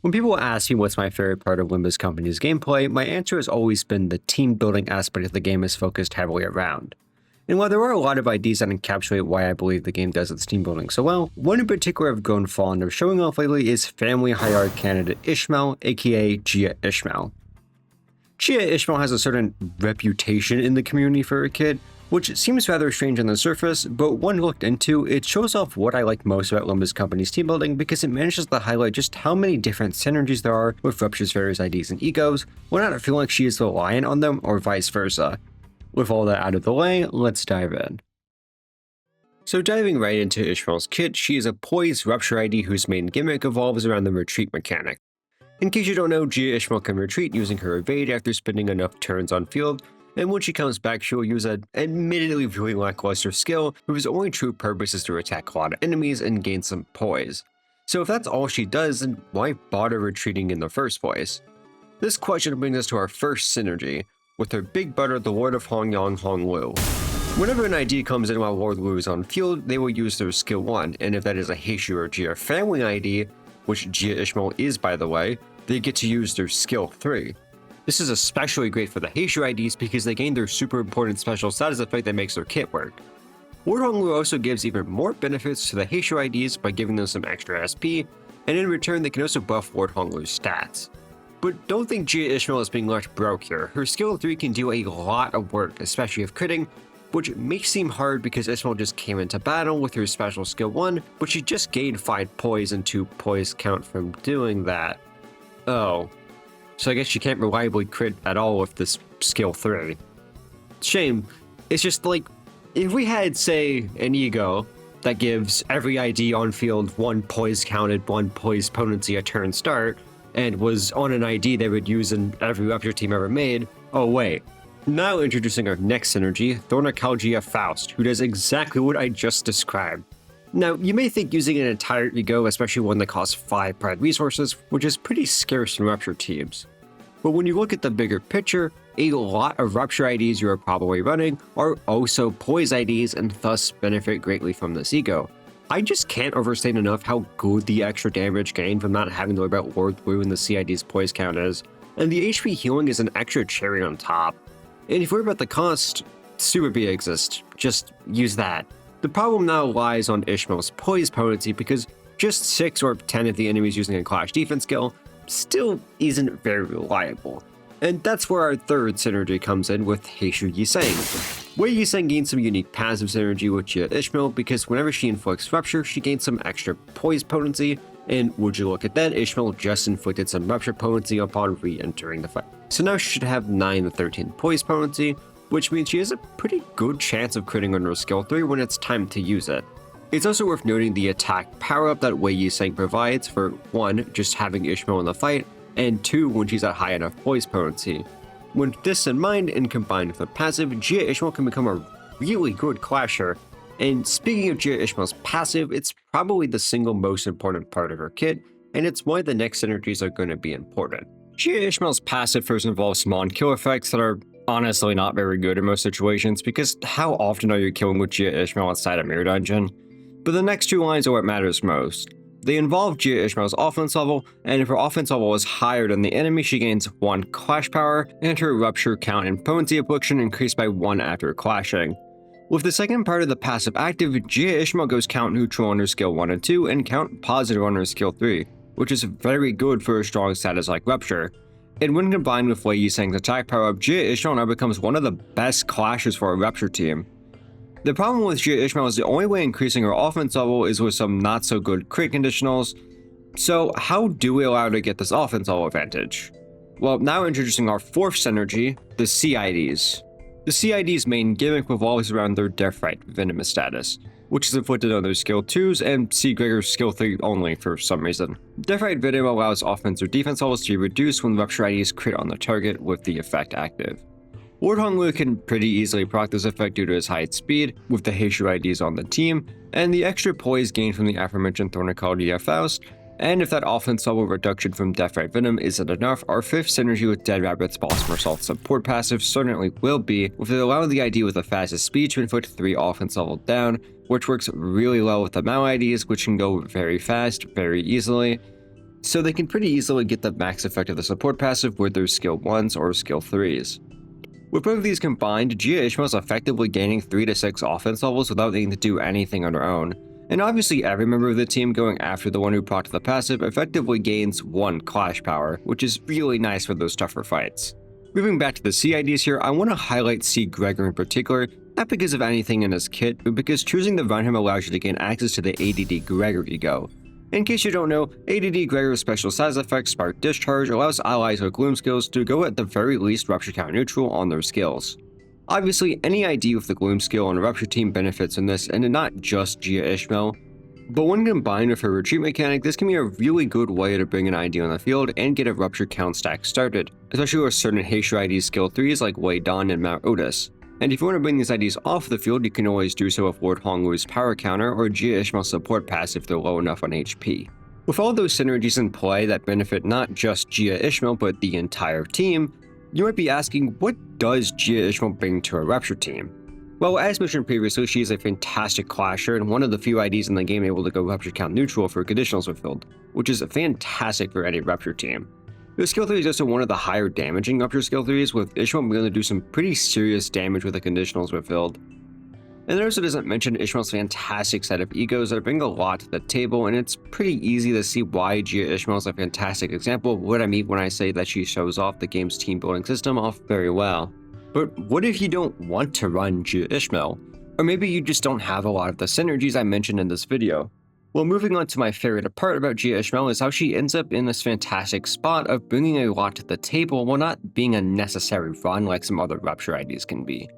When people ask me what's my favorite part of Limbus Company's gameplay, my answer has always been the team building aspect of the game is focused heavily around. And while there are a lot of ideas that encapsulate why I believe the game does its team building so well, one in particular I've grown fond of showing off lately is family hierarchy candidate Ishmael, aka Jia Ishmael. Jia Ishmael has a certain reputation in the community for a kid, which seems rather strange on the surface, but when looked into, it shows off what I like most about Limbus Company's team building because it manages to highlight just how many different synergies there are with Rupture's various IDs and egos, while not feeling like she is reliant on them or vice versa. With all that out of the way, let's dive in. So diving right into Ishmael's kit, she is a poised Rupture ID whose main gimmick evolves around the retreat mechanic. In case you don't know, Jia Ishmael can retreat using her evade after spending enough turns on field, and when she comes back, she will use an admittedly really lackluster skill whose only true purpose is to attack a lot of enemies and gain some poise. So if that's all she does, then why bother retreating in the first place? This question brings us to our first synergy, with her big brother, the Lord of Hongyang Honglu. Whenever an ID comes in while Lord Lu is on field, they will use their skill 1, and if that is a Heishu or Jia family ID, which Jia Ishmael is by the way, they get to use their skill 3. This is especially great for the Heishu IDs because they gain their super important special status effect that makes their kit work. Lord Honglu also gives even more benefits to the Heishu IDs by giving them some extra SP, and in return they can also buff Lord Honglu's stats. But don't think Jia Ishmael is being left broke here. Her skill 3 can do a lot of work, especially if critting, which may seem hard because Ishmael just came into battle with her special skill 1, but she just gained 5 poise and 2 poise count from doing that. Oh. So I guess she can't reliably crit at all with this skill 3. Shame. It's just like, if we had, say, an ego that gives every ID on field 1 poise counted, 1 poise potency a turn start, and was on an ID they would use in every Rupture team ever made, oh wait. Now introducing our next synergy, Thornicalgia Faust, who does exactly what I just described. Now, you may think using an entire ego, especially one that costs 5 pride resources, which is pretty scarce in Rupture teams. But when you look at the bigger picture, a lot of Rupture IDs you are probably running are also Poise IDs and thus benefit greatly from this ego. I just can't overstate enough how good the extra damage gained from not having to worry about Lord Blue and the CID's Poise count is, and the HP healing is an extra cherry on top. And if you worry about the cost, Super B exists, just use that. The problem now lies on Ishmael's Poise potency because just 6 or 10 of the enemies using a Clash defense skill still isn't very reliable. And that's where our third synergy comes in with Heishu Yiseng. Wei Yiseng gains some unique passive synergy with Jia Ishmael because whenever she inflicts Rupture, she gains some extra Poise potency, and would you look at that, Ishmael just inflicted some Rupture potency upon re-entering the fight. So now she should have 9 to 13 Poise potency, which means she has a pretty good chance of critting on her skill 3 when it's time to use it. It's also worth noting the attack power-up that Wei Yiseng provides for 1, just having Ishmael in the fight, and 2, when she's at high enough Poise potency. With this in mind and combined with the passive, Jia Ishmael can become a really good clasher. And speaking of Jia Ishmael's passive, it's probably the single most important part of her kit, and it's why the next synergies are going to be important. Jia Ishmael's passive first involves small kill effects that are honestly not very good in most situations, because how often are you killing with Jia Ishmael outside a mirror dungeon? But the next 2 lines are what matters most. They involve Jia Ishmael's offense level, and if her offense level is higher than the enemy, she gains 1 clash power, and her Rupture count and potency affliction increased by 1 after clashing. With the second part of the passive active, Jia Ishmael goes count neutral on her skill 1 and 2, and count positive on her skill 3, which is very good for a strong status like Rupture. And when combined with Wei Yiseng's attack power-up, Jia Ishmael now becomes one of the best clashers for a Rupture team. The problem with Jia Ishmael is the only way increasing her offense level is with some not so good crit conditionals. So how do we allow her to get this offense level advantage? Well, now introducing our 4th synergy, the CIDs. The CID's main gimmick revolves around their Death Right Venomous status, which is inflicted on their skill 2s and C. Gregor's skill 3 only for some reason. Death Right Venom allows offense or defense levels to be reduced when Rupture IDs crit on the target with the effect active. Lord Honglu can pretty easily proc this effect due to his high speed, with the Heishu IDs on the team, and the extra poise gained from the aforementioned Thornicalgia Faust, and if that offense level reduction from Death Right Venom isn't enough, our 5th synergy with Dead Rabbit's Phosphor Assault support passive certainly will be, with it allowing the ID with the fastest speed to inflict 3 offense level down, which works really well with the Mao IDs, which can go very fast, very easily. so they can pretty easily get the max effect of the support passive with their skill 1s or skill 3s. With both of these combined, Jia Ishmael is effectively gaining 3 to 6 offense levels without needing to do anything on her own, and obviously every member of the team going after the one who procced the passive effectively gains 1 clash power, which is really nice for those tougher fights. Moving back to the C IDs here, I want to highlight C. Gregor in particular, not because of anything in his kit, but because choosing to run him allows you to gain access to the ADD Gregor ego. In case you don't know, ADD Gregor's special size effect Spark Discharge allows allies with Gloom skills to go at the very least Rupture Count neutral on their skills. Obviously, any ID with the Gloom skill on a Rupture team benefits from this, and not just Jia Ishmael, but when combined with her retreat mechanic, this can be a really good way to bring an ID on the field and get a Rupture Count stack started, especially with certain Heishu ID skill 3s like Wei Dan and Mount Otis. And if you want to bring these IDs off the field, you can always do so with Lord Honglu's power counter or Jia Ishmael's support pass if they're low enough on HP. With all those synergies in play that benefit not just Jia Ishmael but the entire team, you might be asking, what does Jia Ishmael bring to a Rupture team? Well, as mentioned previously, she is a fantastic clasher and one of the few IDs in the game able to go Rupture Count neutral for conditionals with filled, which is fantastic for any Rupture team. The skill 3 is also one of the higher damaging Rupture skill 3s, with Ishmael being able to do some pretty serious damage with the conditionals with filled. And it also doesn't mention Ishmael's fantastic set of egos that bring a lot to the table, and it's pretty easy to see why Jia Ishmael is a fantastic example of what I mean when I say that she shows off the game's team building system off very well. But what if you don't want to run Jia Ishmael? Or maybe you just don't have a lot of the synergies I mentioned in this video. Well, moving on to my favorite part about Jia Ishmael is how she ends up in this fantastic spot of bringing a lot to the table while not being a necessary run like some other Rupture IDs can be.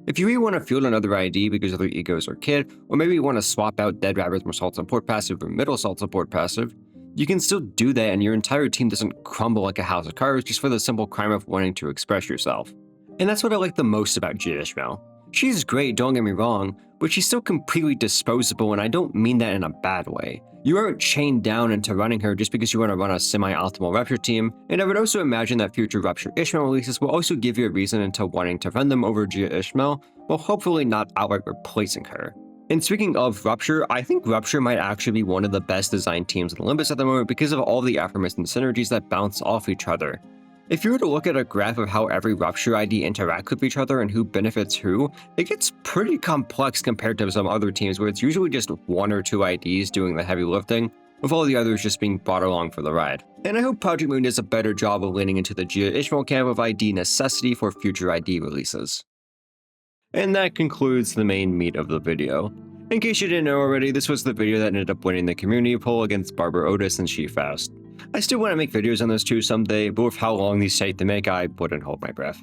If you really want to field another ID because of their egos or kit, or maybe you want to swap out Dead Rabbit's from Salt Support passive or Middle Salt Support passive, you can still do that and your entire team doesn't crumble like a house of cards just for the simple crime of wanting to express yourself. And that's what I like the most about Jia Ishmael. She's great, don't get me wrong, but she's still completely disposable, and I don't mean that in a bad way. You aren't chained down into running her just because you want to run a semi-optimal Rupture team, and I would also imagine that future Rupture Ishmael releases will also give you a reason into wanting to run them over Jia Ishmael, while hopefully not outright replacing her. And speaking of Rupture, I think Rupture might actually be one of the best designed teams in Limbus at the moment because of all the aforementioned synergies that bounce off each other. If you were to look at a graph of how every Rupture ID interacts with each other and who benefits who, it gets pretty complex compared to some other teams where it's usually just 1 or 2 IDs doing the heavy lifting, with all the others just being brought along for the ride. And I hope Project Moon does a better job of leaning into the Jia Ishmael camp of ID necessity for future ID releases. And that concludes the main meat of the video. In case you didn't know already, this was the video that ended up winning the community poll against Barber Otis and She-Faust. I still want to make videos on those two someday, but with how long these take to make, I wouldn't hold my breath.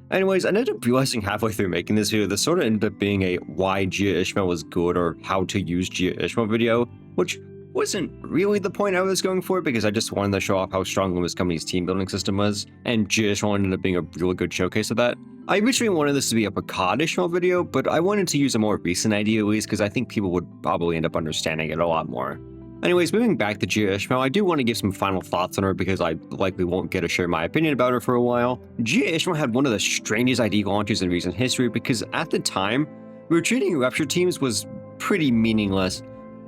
Anyways, I ended up realizing halfway through making this video, this sort of ended up being a why Jia Ishmael was good or how to use Jia Ishmael video, which wasn't really the point I was going for because I just wanted to show off how strong Limbus Company's team building system was, and Jia Ishmael ended up being a really good showcase of that. I originally wanted this to be a Picard Ishmael video, but I wanted to use a more recent ID at least because I think people would probably end up understanding it a lot more. Anyways, moving back to Jia Ishmael, I do want to give some final thoughts on her because I likely won't get to share my opinion about her for a while. Jia Ishmael had one of the strangest ID launches in recent history because at the time, retreating Rupture teams was pretty meaningless,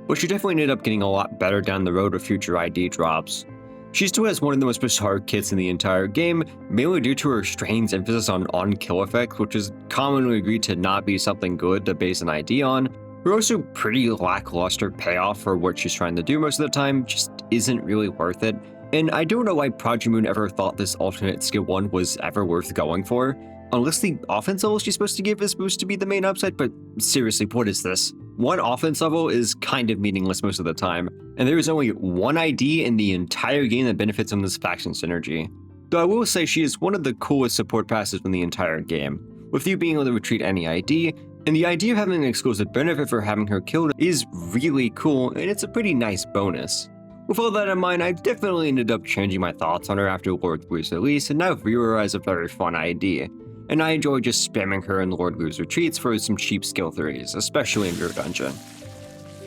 but she definitely ended up getting a lot better down the road with future ID drops. She still has one of the most bizarre kits in the entire game, mainly due to her strange emphasis on on-kill effects, which is commonly agreed to not be something good to base an ID on. Her also pretty lackluster payoff for what she's trying to do most of the time just isn't really worth it, and I don't know why Project Moon ever thought this alternate skill 1 was ever worth going for, unless the offense level she's supposed to give is supposed to be the main upside, but seriously, what is this? One offense level is kind of meaningless most of the time, and there is only one ID in the entire game that benefits from this faction synergy. Though I will say she is one of the coolest support passes in the entire game, with you being able to retreat any ID, and the idea of having an exclusive benefit for having her killed is really cool, and it's a pretty nice bonus. With all that in mind, I definitely ended up changing my thoughts on her after Lord Glue's release, and now view her as a very fun ID. And I enjoy just spamming her in Lord Glue's retreats for some cheap skill 3s, especially in Mirror Dungeon.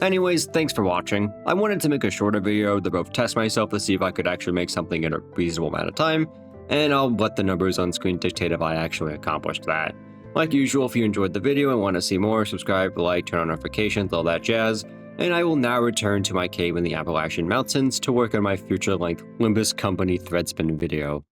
Anyways, thanks for watching. I wanted to make a shorter video to both test myself to see if I could actually make something in a reasonable amount of time, and I'll let the numbers on screen dictate if I actually accomplished that. Like usual, if you enjoyed the video and want to see more, subscribe, like, turn on notifications, all that jazz. and I will now return to my cave in the Appalachian Mountains to work on my future-length Limbus Company threadspin video.